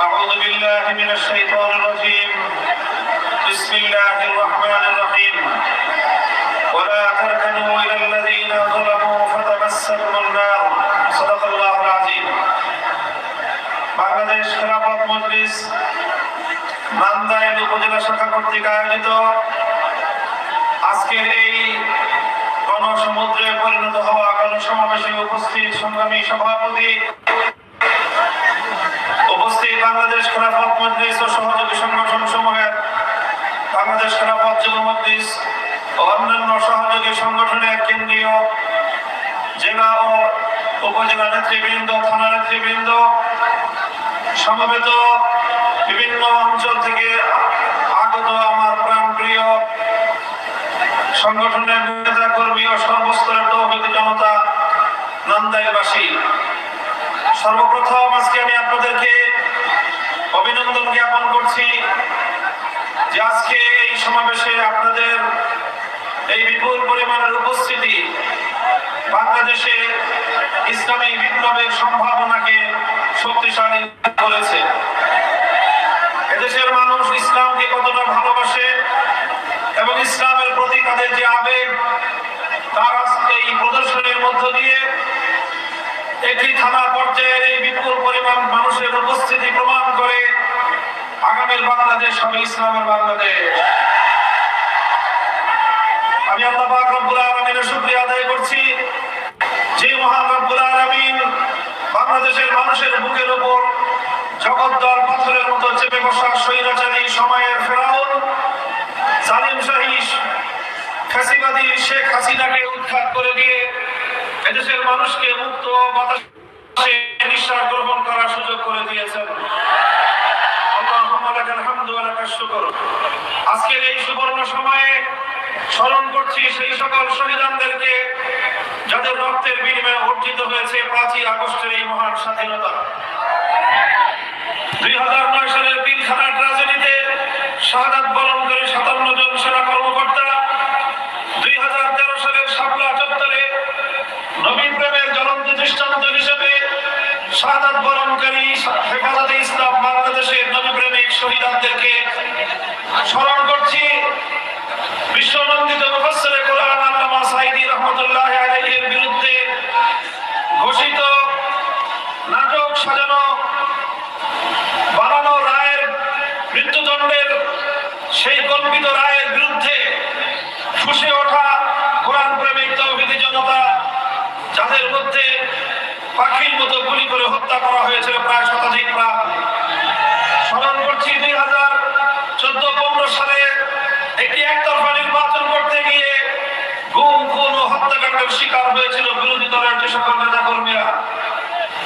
أعوذ بالله من الشيطان الرجيم بسم الله الرحمن الرحيم ولا تركنوا إلى الذين ظلموا فتمسكم النار صدق الله العظيم বাংলাদেশ খেলাফত মজলিস নান্দাইল উপজেলা শাখা কর্তৃক আয়োজিত আজকের এই গণসমুদ্রে পরিণত হওয়া গণসমাবেশে উপস্থিত সংগ্রামী সভাপতি, উপস্থিত বাংলাদেশ খেলাফত মজলিস ও সহযোগী সংগঠন সমূহের বাংলাদেশ খেলাফত যুব মজলিস ও অন্যান্য সহযোগী সংগঠনের কেন্দ্রীয় জেলা ও উপজেলা নেতৃবৃন্দ, থানা নেতৃবৃন্দ, সমবেত বিভিন্ন অঞ্চল থেকে আগত আমার প্রাণপ্রিয় সংগঠনের নেতা কর্মী ও সর্বস্তরের তৌহিদি জনতা, নান্দাইলবাসী, সর্বপ্রথম আজকে আমি আপনাদেরকে অভিনন্দন জ্ঞাপন করছি যে আজকে এই সমাবেশে আপনাদের এই বিপুল পরিমাণের উপস্থিতি বাংলাদেশে ইসলামী বিপ্লবের সম্ভাবনাকে শক্তিশালী করেছে। এদেশের মানুষ ইসলামকে কতটা ভালোবাসে এবং ইসলামের প্রতি তাদের যে আবেগ, তার আজকে এই প্রদর্শনের মধ্য দিয়ে একটি থানা পর্যায়ের এই বিপুল পরিমাণ মানুষের উপস্থিতি প্রমাণ করে আগামীর বাংলাদেশ হবে ইসলামের বাংলাদেশ। আমি আল্লাহ পাক রব্বুল আলামিনের শুকরিয়া আদায় করছি যে মহান রব্বুল আলামিন বাংলাদেশের মানুষের বুকের উপর জগদ্দল পাথরের মতো চেপে বসা স্বৈরাচারী সময়ের ফেরাউন জালিম শাহী ফ্যাসিবাদী শেখ হাসিনাকে উৎখাত করে দিয়ে এদেশের মানুষকে মুক্ত বাতাসে নিঃশ্বাস গ্রহণ করার সুযোগ করে দিয়েছেন। আল্লাহুম্মা লাকাল হামদু ওয়া লাকাশ শুকর। আজকের এই সুবর্ণ সময়ে স্মরণ করছি সেই সকল শহীদদেরকে যাদের রক্তের বিনিময়ে অর্জিত হয়েছে 5ই আগস্টের এই মহান স্বাধীনতা। 2009 সালের পিলখানা ট্র্যাজেডিতে শাহাদাত বরণ করে 57 জন সেনা কর্মকর্তা, 2013 সালের শাপলা চত্বরে নবী প্রেমের জ্বলন্ত দৃষ্টান্ত হিসেবে শাহাদাত বরণকারী হেফাজতে ইসলাম বাংলাদেশের নবী প্রেমিক শহীদদেরকে স্মরণ করছি। বিশ্বনন্দিত মুফাসসিরে কোরআন আল্লামা সাঈদী রাহমাতুল্লাহি আলাইহির বিরুদ্ধে ঘোষিত নাটক সাজানো বানানো রায়ের মৃত্যুদণ্ডের সেই কল্পিত রায়ের বিরুদ্ধে ফুঁসে ওঠা কোরআন প্রেমিক তৌহিদি জনতা, যাদের মধ্যে পাখির মতো গুলি করে হত্যা করা হয়েছিল প্রায় শতাধিক প্রাণ। স্মরণ করছি 2014-15 সালে একটি একতরফা নির্বাচন করতে গিয়ে গুম, খুন ও হত্যাকাণ্ডের শিকার হয়েছিল বিরোধী দলের যে সকল নেতা কর্মীরা।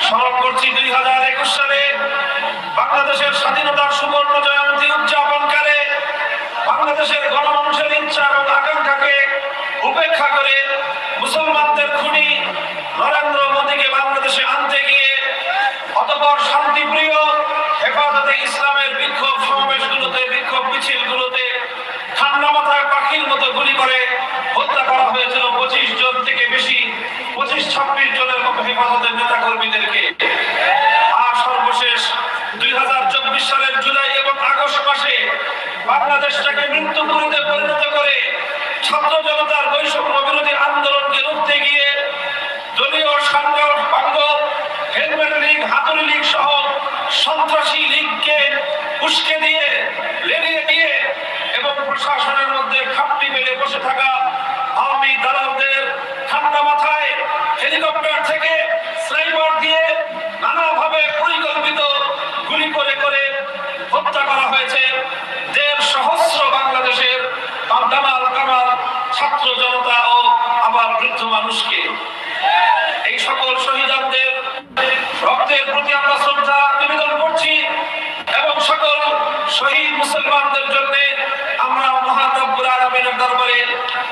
স্মরণ করছি 2021 সালে বাংলাদেশের স্বাধীনতার সুবর্ণ জয়ন্তী উদযাপনকালে বাংলাদেশের গণমানুষের ইচ্ছা এবং আকাঙ্ক্ষাকে উপেক্ষা করে মুসলমানদের খুনি নরেন্দ্র মোদীকে বাংলাদেশে আনতে গিয়ে অতঃপর শান্তিপ্রিয় হেফাজতে ইসলামের বিক্ষোভ সমাবেশগুলোতে, বিক্ষোভ মিছিলগুলোতে ঠান্ডা মাথায় পাখির মতো গুলি করে হত্যা করা হয়েছিল 25 জন থেকে বেশি, 25-26 জনের মতো হেফাজতের নেতা কর্মীদেরকে। আর সর্বশেষ 2024 সালের জুলাই এবং আগস্ট মাসে বাংলাদেশটাকে মৃত্যুপুরীতে পরিণত করে ছাত্র জনতার বৈষম্য বিরোধী আন্দোলনকে রুখতে গিয়ে দলীয় সংঘ, হেলমেট লীগ, হাতুড়ি লীগ সহ সন্ত্রাসী লীগকে উস্কে দিয়ে, লেলিয়ে দিয়ে এবং প্রশাসনের মধ্যে খাপটি মেলে বসে থাকা আওয়ামী দালালদের ঠান্ডা মাথায় হেলিকপ্টার থেকে স্নাইপার দিয়ে নানাভাবে পরিকল্পিত গুলি করে করে হত্যা করা হয়েছে 1.5 সহস্র বাংলাদেশের দামাল কামাল ছাত্র জনতা ও আবার বৃদ্ধ মানুষকে। এই সকল শহীদদের রক্তের প্রতি আমরা শ্রদ্ধা নিবেদন করছি এবং সকল শহীদ মুসলমানদের জন্য আমরা মহান রব্বুল আলামিনের দরবারে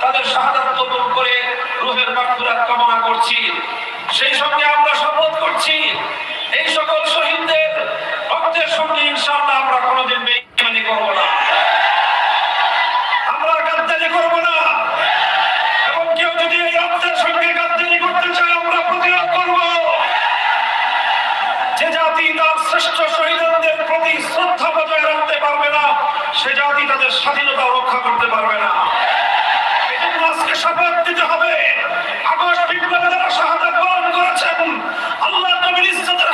তাদের শাহাদাত কবুল করে রূহের মাগফিরাত কামনা করছি। সেই সঙ্গে আমরা শপথ করছি এই সকল শহীদদের রক্তের সঙ্গে ইনশাআল্লাহ আমরা কোনোদিন বেঈমানি করব না, আমরা গাদ্দারি করব না, এবং কেউ যদি এই রক্তের সঙ্গে গাদ্দারি করতে চায় আমরা প্রতিরোধ করব। যে জাতি তার শ্রেষ্ঠ শহীদদের আমাদের স্বাধীনতা রক্ষা করতে পারবে না। এজন্য আজকে শপথ দিতে হবে, আগস্ট বিপ্লবে যারা শাহাদাত বরণ করেছেন, আল্লাহ নবীর ইজ্জতের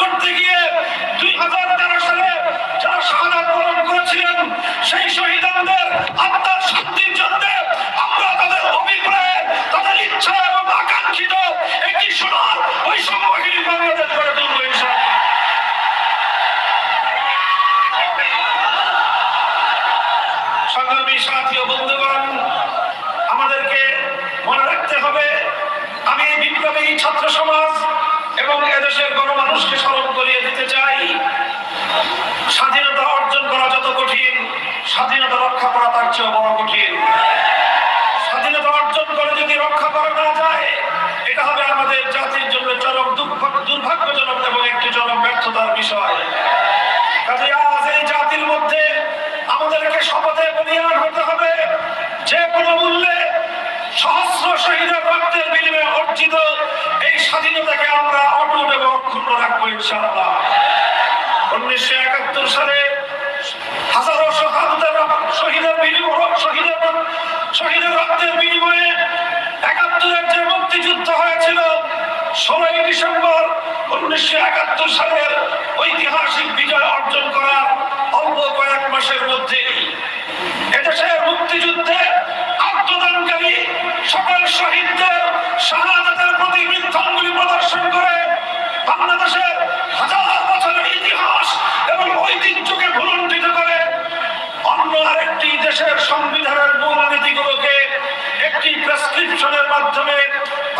করতে গিয়ে 2013 সালে যারা শাহাদাত বরণ করেছিলেন, সেই শহীদদের আত্মার শান্তির জন্য আমরা তাদের অভিপ্রায়ে, তাদের ইচ্ছা এবং আকাঙ্ক্ষিত একটি সোনার বৈষম্যহীন বাংলাদেশ গড়ে তুলব ইনশাআল্লাহ। সংগ্রামী সাথী ও বন্ধুগণ, আমাদেরকে মনে রাখতে হবে, আমি এই বিপ্লবী ছাত্র সমাজ এবং এদেশের গণমানুষকে স্মরণ করিয়ে দিতে চাই, স্বাধীনতা অর্জন করা যত কঠিন, স্বাধীনতা রক্ষা করা তার চেয়ে বড় কঠিন। স্বাধীনতা অর্জন করে যদি রক্ষা করা না যায়, এটা হবে আমাদের জাতির জন্য চরম দুর্ভাগ্যজনক এবং একটি চরম ব্যর্থতার বিষয়। কাজে আজ এই জাতির মধ্যে আমাদেরকে শপথে বলিয়ান হতে হবে, যে কোনো মূল্যে সহস্র শহীদের রক্তের বিনিময়ে অর্জিত এই স্বাধীনতাকে আমরা অটুট এবং অক্ষুণ্ণ রাখবো ইনশাআল্লাহ। 1971 সালে হাজারো শহীদের রক্তের বিনিময়ে 71-এর যে মুক্তিযুদ্ধ হয়েছিল, 16ই ডিসেম্বর 1971 সালের ঐতিহাসিক বিজয় অর্জন করার অল্প কয়েক মাসের মধ্যেই এদেশের মুক্তিযুদ্ধে আত্মদানকারী সকল শহীদদের শাহাদাতের প্রতি বৃদ্ধাঙ্গুলি প্রদর্শন করে বাংলাদেশের হাজার বছরের ইতিহাস এবং ঐতিহ্যকে ভুলুণ্ঠিত করে অন্য আরেকটি দেশের সংবিধানের মূলনীতিগুলোকে একটি প্রেসক্রিপশনের মাধ্যমে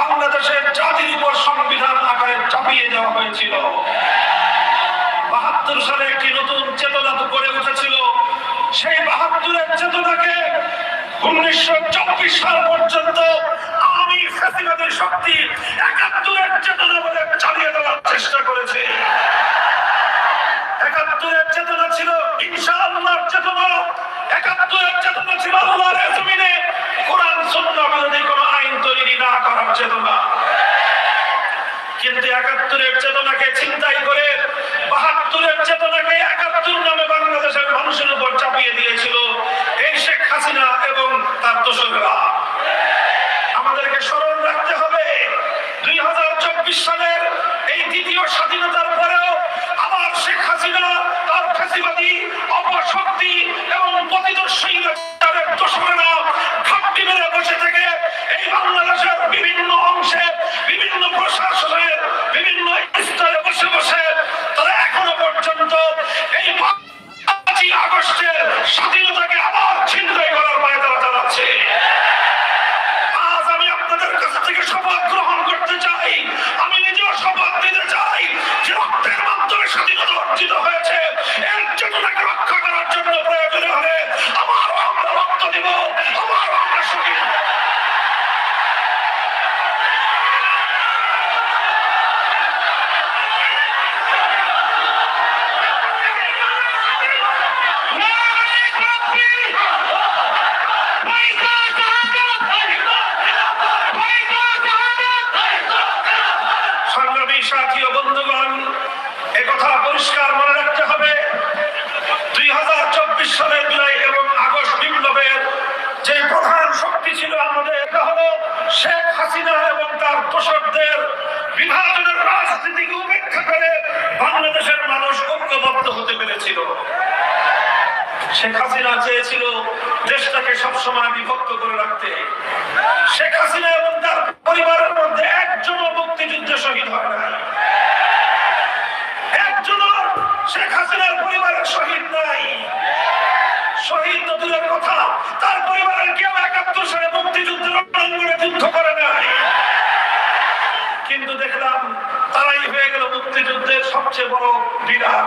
বাংলাদেশের জাতির উপর সংবিধান আকারে চাপিয়ে দেওয়া হয়েছিল। 72 সালে একটি নতুন চেতনা গড়ে উঠেছিল, সেই 72-এর চেতনাকে 1924 সাল পর্যন্ত আওয়ামী ফ্যাসিবাদের শক্তি 71-এর চেতনা বলে চালিয়ে দেওয়ার চেষ্টা করেছে। 71-এর চেতনা ছিল ইনশাআল্লাহর চেতনা, 71-এর চেতনা ছিল আল্লাহর জমিনে কোরআন সুন্নাহ বিরোধী কোনো আইন তৈরি না করার চেতনা। কিন্তু 71-এর চেতনাকে ছিনতাই করে 72-এর চেতনাকে 71 নামে বাংলাদেশের মানুষের উপর চাপিয়ে দিয়েছিল এই শেখ হাসিনা এবং তার দোসরেরা। আমাদেরকে স্মরণ রাখতে হবে, 2024 সালের এই দ্বিতীয় স্বাধীনতার পরেও আবার শেখ হাসিনা তার ফ্যাসিবাদী অপশক্তি এবং পতিতশীলতার দোসরেরা ঘাপটি মেরে বসে থেকে এই বাংলাদেশের বিভিন্ন অংশে, বিভিন্ন প্রশাসনের বিভিন্ন স্তরে বসে বসে তারা এখনো পর্যন্ত এই 5ই আগস্টের স্বাধীনতাকে আবার ছিনতাই করার পায়তারা চালাচ্ছে। আজ আমি আপনাদের কাছ থেকে শপথ গ্রহণ করতে চাই, আমি নিজেও শপথ নিতে চাই যে রক্তের মাধ্যমে স্বাধীনতা অর্জিত হয়েছে, এর চেতনাকে রক্ষা করার জন্য প্রয়োজন হলে আমারও আমরা রক্ত দিব, আমারও আমরা শহীদ। সংগ্রামী সাথী ও বন্ধুগণ, একথা পরিষ্কার মনে রাখতে হবে, 2024 সালের জুলাই এবং আগস্ট বিপ্লবের যে প্রধান শক্তি ছিল আমাদের, এটা হলো শেখ হাসিনা এবং তার দোসরদের বিভাজনের রাজনীতিকে উপেক্ষা করে বাংলাদেশের মানুষ ঐক্যবদ্ধ হতে পেরেছিল। শেখ হাসিনা চেয়েছিল দেশটাকে সবসময় বিভক্ত করে রাখতে। শেখ হাসিনা এবং তার পরিবারের মধ্যে একজনও মুক্তিযুদ্ধে শহীদ হয় না, একজনও শেখ হাসিনার পরিবারের শহীদ নাই। শহীদ তো দূরের কথা, তার পরিবারের কেউ 71 সালে মুক্তিযুদ্ধের রণাঙ্গনে যুদ্ধ করে নাই। কিন্তু দেখলাম তারাই হয়ে গেল মুক্তিযুদ্ধের সবচেয়ে বড় লিডার।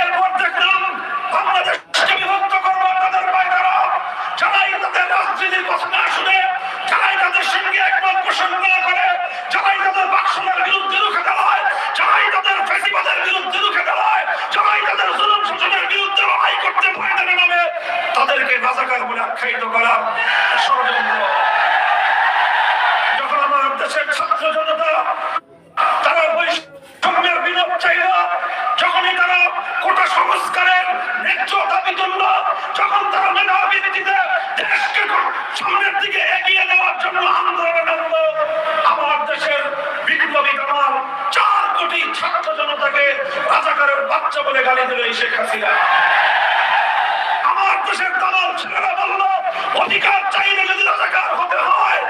এরপর দেখলাম বাংলাদেশকে বিভক্ত করবো তাদের পায়তারা, যারাই তাদের রাজনীতির কথা না শুনে, যারাই তাদের সঙ্গে একমত পোষণ না করে, যারাই তাদের বাকশালের বিরুদ্ধে রুখে দাঁড়ায়, যারাই তাদের ফ্যাসিবাদের বিরুদ্ধে রুখে দাঁড়ায়, যারাই তাদের জুলুম শোষণের বিরুদ্ধে লড়াই করতে ময়দানে নামে, তাদেরকে রাজাকার বলে আখ্যায়িত করার ষড়যন্ত্র। যখন আমার দেশের ছাত্র জনতা তারা বৈষম্যের বিলোপ চাইল, যখনই তারা কোটা সংস্কার বাচ্চা বলে গালি দিল এই শেখ হাসিনা। আমার দেশের দালাল ছেলেরা বলল অধিকার চাইলে যদি রাজাকার হতে হয়,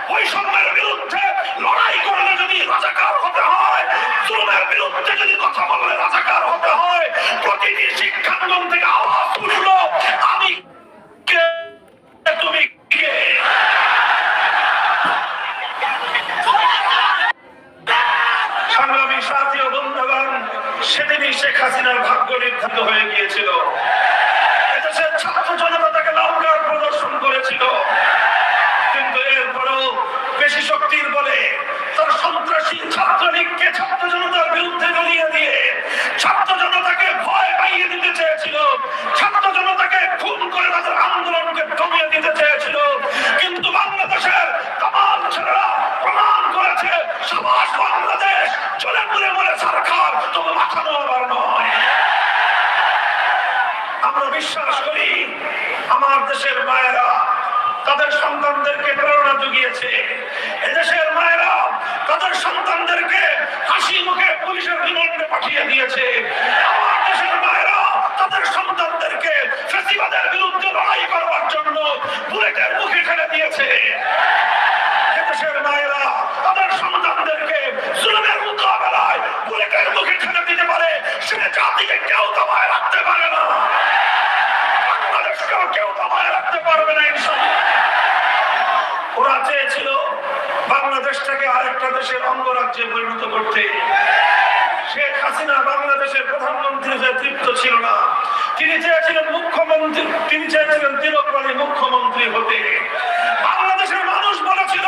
বৈষম্যের বিরুদ্ধে লড়াই করলে যদি রাজাকার হতে হয়, জুলুমের বিরুদ্ধে যদি কথা বললে রাজাকার হতে হয়। প্রতিটি শিক্ষাঙ্গন থেকে আওয়াজ উঠলো, আমি কে, তুমি কে? সংগ্রামী সাথী ও বন্ধুগণ, সেদিনই শেখ হাসিনার ভাগ্য নির্ধারিত হয়ে গিয়েছিল। এদেশের ছাত্র জনতা তাকে লাউকার প্রদর্শন করেছিল, কিন্তু এরপরেও বেশি শক্তির বলে তার সন্ত্রাসী ছাত্রলীগকে ছাত্র জনতার বিরুদ্ধে গলিয়ে দিয়ে ছাত্র জনতাকে ভয় পাইয়ে দিতে চেয়েছিল, ছাত্র জনতাকে খুন করে তাদের আন্দোলনকে দমিয়ে দিতে চেয়েছিল। কিন্তু বাংলাদেশের তামাম ছেলেরা প্রমাণ করেছে, সাবাস বাংলাদেশ, চলে মরে মরে সরকার, তবু মাথা নোয়াবার নয়। আমরা বিশ্বাস করি আমার দেশের মায়েরা তাদের সন্তানদেরকে প্রেরণা জুগিয়েছে, এদেশের মায়েরা তাদের সন্তানদেরকে হাসি মুখে পুলিশের রিমান্ডে পাঠিয়ে দিয়েছে, আমার দেশের মায়েরা তাদের সন্তানদেরকে ফ্যাসিবাদের বিরুদ্ধে লড়াই করবার জন্য বুলেটের মুখে ঠেলে দিয়েছে। এদেশের মায়েরা তাদের সন্তানদেরকে জুলুমের মোকাবেলায় বুলেটের মুখে ঠেলে দিতে পারে, সে জাতিকে কেউ দমায় রাখতে পারে না, বাংলাদেশকেও কেউ দমায় রাখতে পারবে না ইনশাআল্লাহ। ওরা চেয়েছিল বাংলাদেশটাকে আরেকটা দেশের অঙ্গরাজ্যে পরিণত করতে। শেখ হাসিনা বাংলাদেশের প্রধানমন্ত্রী হয়ে তৃপ্ত ছিল না, তিনি চেয়েছিলেন মুখ্যমন্ত্রী, তিনি চেয়েছিলেন তিলকমালী মুখ্যমন্ত্রী হতে। বাংলাদেশের মানুষ বলেছিল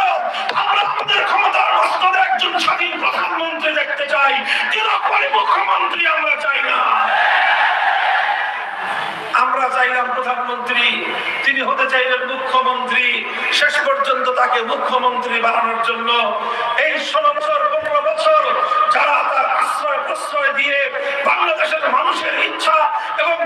আমরা আমাদের ক্ষমতার মস্তদে একজন স্বাধীন প্রধানমন্ত্রী দেখতে চাই, তিলকমালী মুখ্যমন্ত্রী আমরা চাই না। আমরা চাইলাম প্রধানমন্ত্রী, তিনি হতে চাইলেন মুখ্যমন্ত্রী। শেষ পর্যন্ত তাকে মুখ্যমন্ত্রী বানানোর জন্য এই 16 বছর 15 বছর যারা তার আশ্রয় প্রশ্রয় দিয়ে বাংলাদেশের মানুষের ইচ্ছা এবং